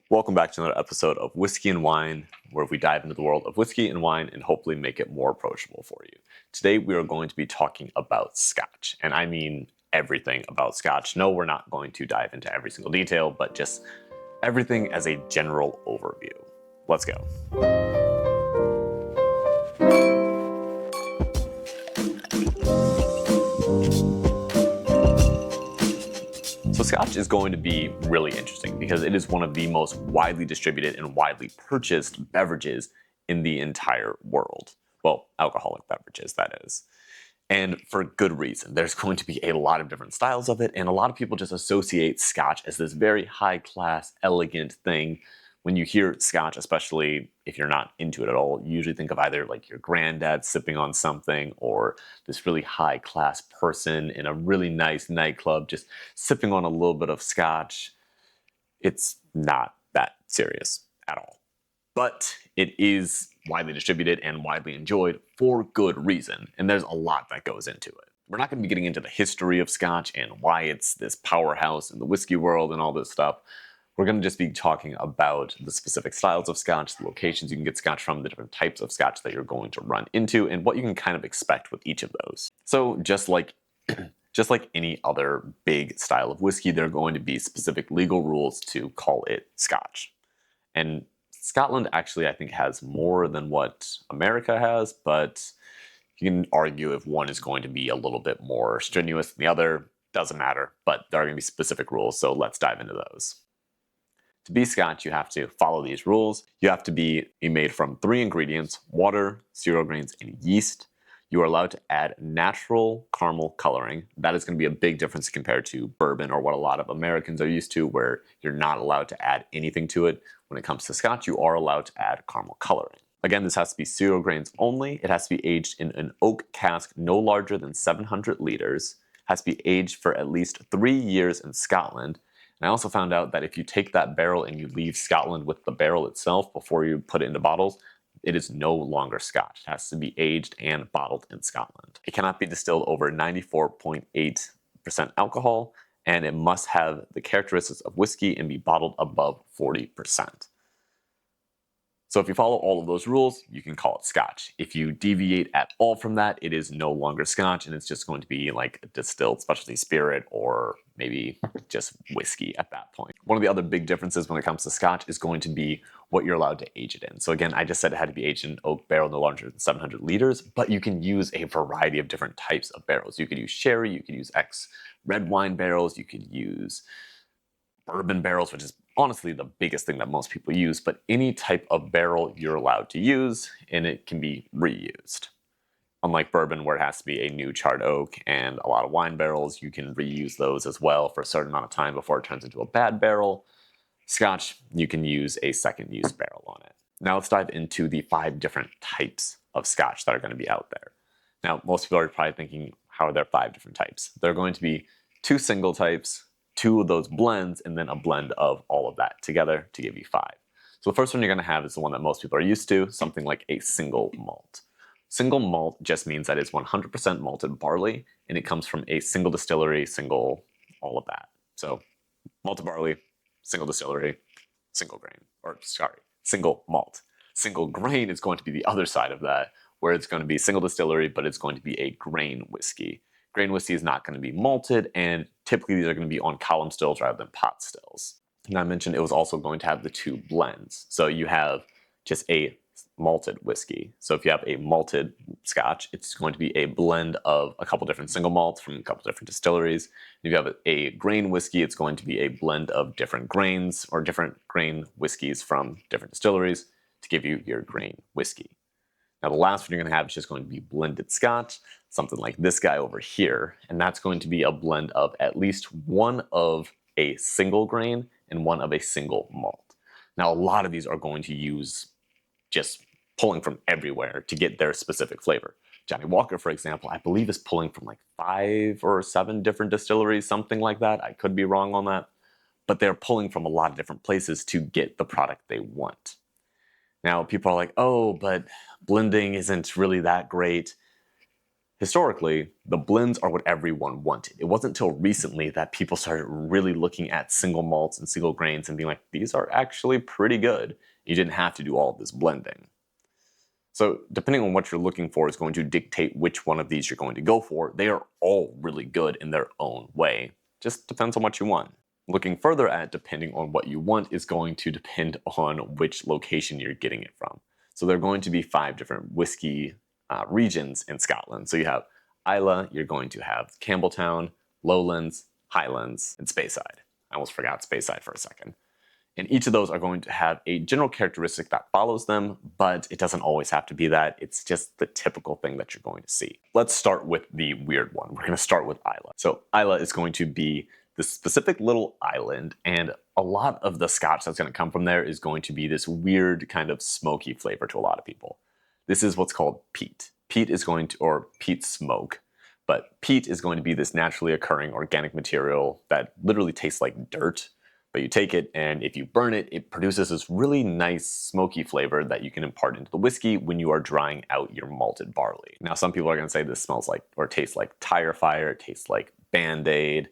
Welcome back to another episode of Whiskey and Wine, where we dive into the world of whiskey and wine and hopefully make it more approachable for you. Today we are going to be talking about Scotch, and I mean everything about Scotch. No, we're not going to dive into every single detail, but just everything as a general overview. Let's go. So Scotch is going to be really interesting because it is one of the most widely distributed and widely purchased beverages in the entire world. Well, alcoholic beverages, that is. And for good reason. There's going to be a lot of different styles of it, and a lot of people just associate Scotch as this very high-class, elegant thing. When you hear Scotch, especially if you're not into it at all, you usually think of either like your granddad sipping on something or this really high-class person in a really nice nightclub just sipping on a little bit of Scotch. It's not that serious at all. But it is widely distributed and widely enjoyed for good reason, and there's a lot that goes into it. We're not going to be getting into the history of Scotch and why it's this powerhouse in the whiskey world and all this stuff. We're going to just be talking about the specific styles of Scotch, the locations you can get Scotch from, the different types of Scotch that you're going to run into, and what you can kind of expect with each of those. So just like any other big style of whiskey, there are going to be specific legal rules to call it Scotch. And Scotland actually, I think, has more than what America has, but you can argue if one is going to be a little bit more strenuous than the other. Doesn't matter, but there are going to be specific rules, so let's dive into those. To be Scotch, you have to follow these rules. You have to be made from 3 ingredients: water, cereal grains, and yeast. You are allowed to add natural caramel coloring. That is going to be a big difference compared to bourbon or what a lot of Americans are used to, where you're not allowed to add anything to it. When it comes to Scotch, you are allowed to add caramel coloring. Again, this has to be cereal grains only. It has to be aged in an oak cask no larger than 700 liters. It has to be aged for at least 3 years in Scotland. And I also found out that if you take that barrel and you leave Scotland with the barrel itself before you put it into bottles, it is no longer Scotch. It has to be aged and bottled in Scotland. It cannot be distilled over 94.8% alcohol, and it must have the characteristics of whiskey and be bottled above 40%. So if you follow all of those rules, you can call it Scotch. If you deviate at all from that, it is no longer Scotch, and it's just going to be like a distilled specialty spirit or maybe just whiskey at that point. One of the other big differences when it comes to Scotch is going to be what you're allowed to age it in. So again, I just said it had to be aged in an oak barrel no larger than 700 liters, but you can use a variety of different types of barrels. You could use sherry, you could use red wine barrels, you could use bourbon barrels, which is honestly the biggest thing that most people use, but any type of barrel you're allowed to use, and it can be reused. Unlike bourbon, where it has to be a new charred oak, and a lot of wine barrels, you can reuse those as well for a certain amount of time before it turns into a bad barrel. Scotch, you can use a second use barrel on it. Now let's dive into the 5 different types of Scotch that are going to be out there. Now, most people are probably thinking, how are there 5 different types? There are going to be 2 single types, 2 of those blends, and then a blend of all of that together to give you 5. So the first one you're going to have is the one that most people are used to, something like a single malt. Single malt just means that it's 100% malted barley, and it comes from a single distillery, all of that. So malted barley, single distillery, single malt. Single grain is going to be the other side of that, where it's going to be single distillery, but it's going to be a grain whiskey. Grain whiskey is not going to be malted, and typically these are going to be on column stills rather than pot stills. And I mentioned it was also going to have the 2 blends. So you have just a malted whiskey. So if you have a malted Scotch, it's going to be a blend of a couple different single malts from a couple different distilleries. If you have a grain whiskey, it's going to be a blend of different grains or different grain whiskeys from different distilleries to give you your grain whiskey. Now the last one you're going to have is just going to be blended Scotch, something like this guy over here, and that's going to be a blend of at least one of a single grain and one of a single malt. Now a lot of these are going to use just pulling from everywhere to get their specific flavor. Johnny Walker, for example, I believe is pulling from like 5 or 7 different distilleries, something like that. I could be wrong on that, but they're pulling from a lot of different places to get the product they want. Now people are like, oh, but blending isn't really that great. Historically, the blends are what everyone wanted. It wasn't until recently that people started really looking at single malts and single grains and being like, these are actually pretty good. You didn't have to do all of this blending. So depending on what you're looking for is going to dictate which one of these you're going to go for. They are all really good in their own way. Just depends on what you want. Looking further at depending on what you want is going to depend on which location you're getting it from. So there are going to be 5 different whiskey regions in Scotland. So you have Islay, you're going to have Campbelltown, Lowlands, Highlands, and Speyside. I almost forgot Speyside for a second. And each of those are going to have a general characteristic that follows them, but it doesn't always have to be that. It's just the typical thing that you're going to see. Let's start with the weird one. We're going to start with Islay. So Islay is going to be this specific little island, and a lot of the Scotch that's going to come from there is going to be this weird kind of smoky flavor to a lot of people. This is what's called peat. Peat is going to, or peat smoke, but peat is going to be this naturally occurring organic material that literally tastes like dirt. But you take it, and if you burn it, it produces this really nice smoky flavor that you can impart into the whiskey when you are drying out your malted barley. Now, some people are going to say this smells like, or tastes like tire fire, it tastes like Band-Aid.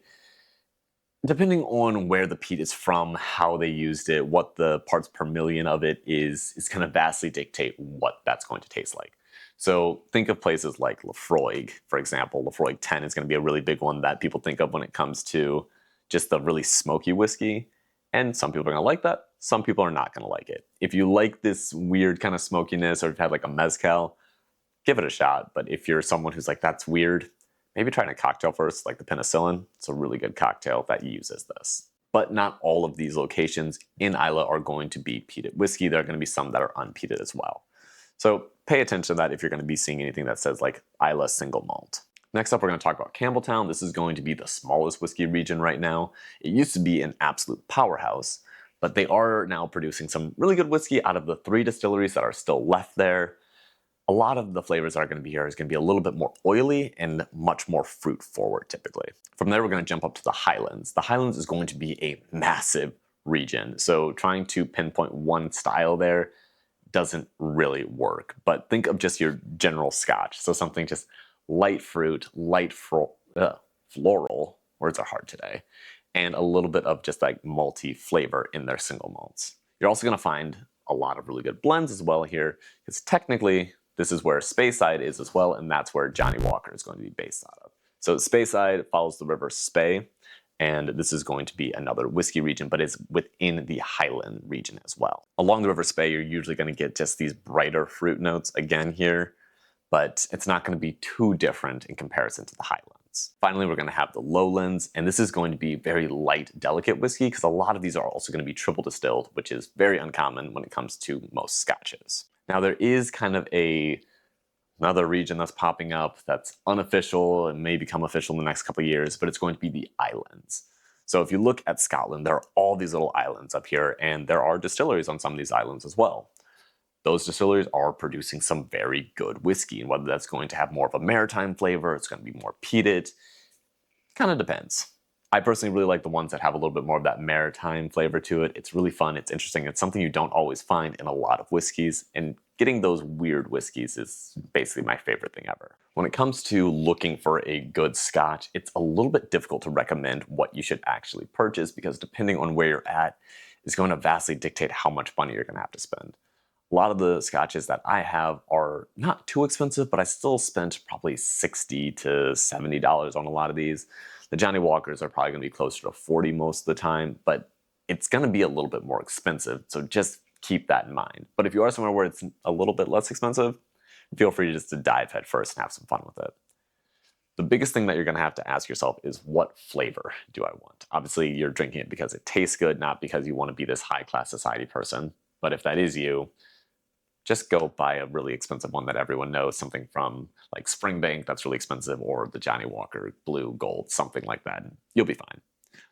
Depending on where the peat is from, how they used it, what the parts per million of it is going to vastly dictate what that's going to taste like. So think of places like Laphroaig, for example. Laphroaig 10 is going to be a really big one that people think of when it comes to just the really smoky whiskey. And some people are going to like that. Some people are not going to like it. If you like this weird kind of smokiness, or if you have like a mezcal, give it a shot. But if you're someone who's like, that's weird, maybe try a cocktail first, like the penicillin. It's a really good cocktail that uses this. But not all of these locations in Islay are going to be peated whiskey. There are going to be some that are unpeated as well. So pay attention to that if you're going to be seeing anything that says like Islay single malt. Next up, we're going to talk about Campbelltown. This is going to be the smallest whiskey region right now. It used to be an absolute powerhouse, but they are now producing some really good whiskey out of the 3 distilleries that are still left there. A lot of the flavors that are going to be here is going to be a little bit more oily and much more fruit forward typically. From there, we're going to jump up to the Highlands. The Highlands is going to be a massive region, so trying to pinpoint one style there doesn't really work. But think of just your general Scotch, so something just light fruit, light floral, words are hard today, and a little bit of just like malty flavor in their single malts. You're also going to find a lot of really good blends as well here, because technically this is where Speyside is as well, and that's where Johnny Walker is going to be based out of. So Speyside follows the river Spey, and this is going to be another whiskey region, but it's within the Highland region as well. Along the river Spey, you're usually going to get just these brighter fruit notes again here, but it's not going to be too different in comparison to the Highlands. Finally, we're going to have the Lowlands, and this is going to be very light, delicate whiskey, because a lot of these are also going to be triple distilled, which is very uncommon when it comes to most Scotches. Now, there is kind of another region that's popping up that's unofficial and may become official in the next couple of years, but it's going to be the islands. So if you look at Scotland, there are all these little islands up here, and there are distilleries on some of these islands as well. Those distilleries are producing some very good whiskey, and whether that's going to have more of a maritime flavor, it's going to be more peated, kind of depends. I personally really like the ones that have a little bit more of that maritime flavor to it. It's really fun, it's interesting, it's something you don't always find in a lot of whiskeys, and getting those weird whiskeys is basically my favorite thing ever. When it comes to looking for a good Scotch, it's a little bit difficult to recommend what you should actually purchase, because depending on where you're at, is going to vastly dictate how much money you're going to have to spend. A lot of the Scotches that I have are not too expensive, but I still spent probably $60 to $70 on a lot of these. The Johnny Walkers are probably going to be closer to $40 most of the time, but it's going to be a little bit more expensive, so just keep that in mind. But if you are somewhere where it's a little bit less expensive, feel free just to dive head first and have some fun with it. The biggest thing that you're going to have to ask yourself is, what flavor do I want? Obviously, you're drinking it because it tastes good, not because you want to be this high-class society person. But if that is you, just go buy a really expensive one that everyone knows, something from like Springbank that's really expensive, or the Johnny Walker Blue Gold, something like that. You'll be fine.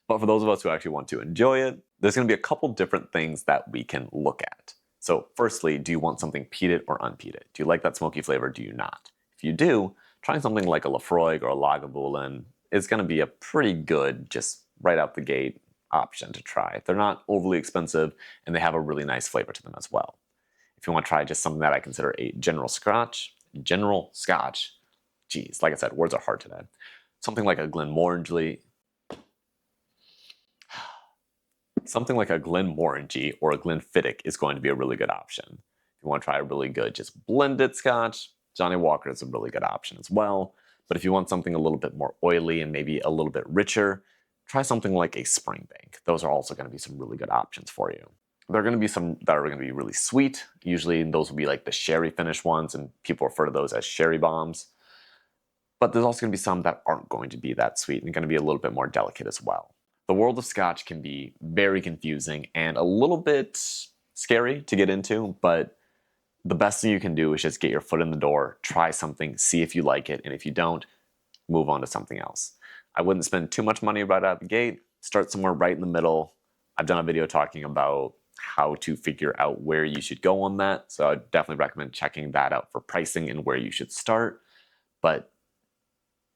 But for those of us who actually want to enjoy it, there's going to be a couple different things that we can look at. So firstly, do you want something peated or unpeated? Do you like that smoky flavor? Do you not? If you do, trying something like a Laphroaig or a Lagavulin is going to be a pretty good, just right out the gate option to try. They're not overly expensive, and they have a really nice flavor to them as well. If you want to try just something that I consider a general Scotch, geez, like I said, words are hard today. Something like a Glenmorangie, or a Glenfiddich is going to be a really good option. If you want to try a really good, just blended Scotch, Johnnie Walker is a really good option as well. But if you want something a little bit more oily and maybe a little bit richer, try something like a Springbank. Those are also going to be some really good options for you. There are going to be some that are going to be really sweet. Usually those will be like the sherry finish ones, and people refer to those as sherry bombs. But there's also going to be some that aren't going to be that sweet and going to be a little bit more delicate as well. The world of Scotch can be very confusing and a little bit scary to get into, but the best thing you can do is just get your foot in the door, try something, see if you like it, and if you don't, move on to something else. I wouldn't spend too much money right out the gate. Start somewhere right in the middle. I've done a video talking about how to figure out where you should go on that, so I definitely recommend checking that out for pricing and where you should start. But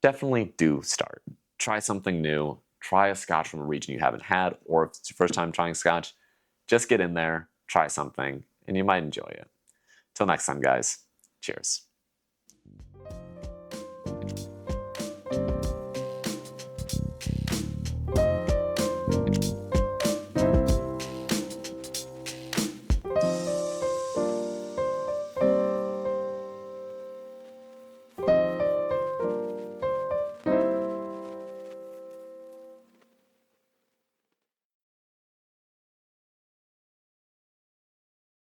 definitely do start. Try something new. Try a Scotch from a region you haven't had, or if it's your first time trying Scotch, just get in there, try something, and you might enjoy it. Till next time, guys. Cheers.